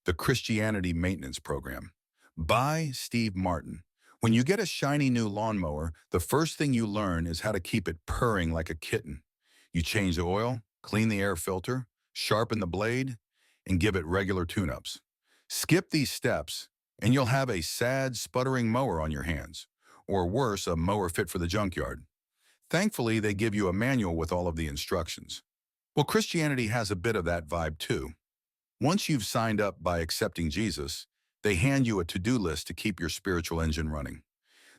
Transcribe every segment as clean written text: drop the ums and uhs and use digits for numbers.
The Christianity Maintenance Program by Steve Martin. When you get a shiny new lawnmower, the first thing you learn is how to keep it purring like a kitten. You change the oil, clean the air filter, sharpen the blade, and give it regular tune-ups. Skip these steps, and you'll have a sad, sputtering mower on your hands, or worse, a mower fit for the junkyard. Thankfully, they give you a manual with all of the instructions. Well, Christianity has a bit of that vibe too. Once you've signed up by accepting Jesus, they hand you a to-do list to keep your spiritual engine running.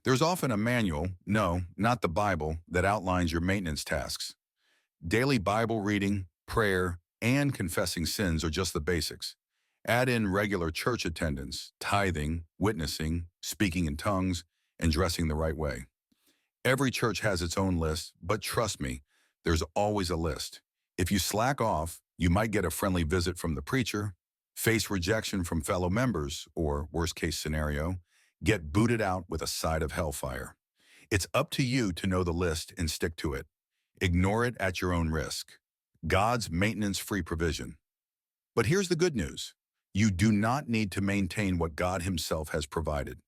There's often a manual, no, not the Bible, that outlines your maintenance tasks. Daily Bible reading, prayer, and confessing sins are just the basics. Add in regular church attendance, tithing, witnessing, speaking in tongues, and dressing the right way. Every church has its own list, but trust me, there's always a list. If you slack off, you might get a friendly visit from the preacher, face rejection from fellow members, or worst case scenario, get booted out with a side of hellfire. It's up to you to know the list and stick to it. Ignore it at your own risk. God's maintenance-free provision. But here's the good news. You do not need to maintain what God Himself has provided.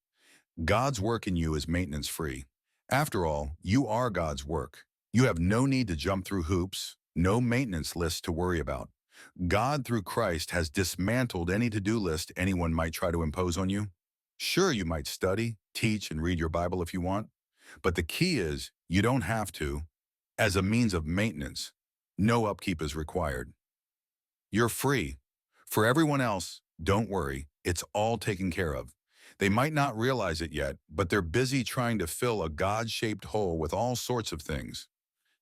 God's work in you is maintenance-free. After all, you are God's work. You have no need to jump through hoops, no maintenance list to worry about. God, through Christ, has dismantled any to-do list anyone might try to impose on you. Sure, you might study, teach, and read your Bible if you want, but the key is you don't have to. As a means of maintenance, no upkeep is required. You're free. For everyone else, don't worry, it's all taken care of. They might not realize it yet, but they're busy trying to fill a God-shaped hole with all sorts of things.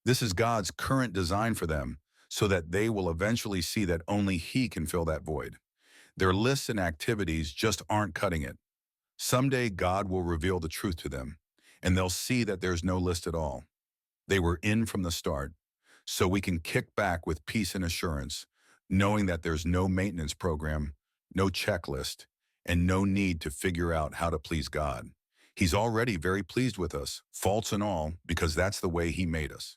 This is God's current design for them, so that they will eventually see that only He can fill that void. Their lists and activities just aren't cutting it. Someday God will reveal the truth to them, and they'll see that there's no list at all. They were in from the start, so we can kick back with peace and assurance, knowing that there's no maintenance program, no checklist, and no need to figure out how to please God. He's already very pleased with us, faults and all, because that's the way He made us.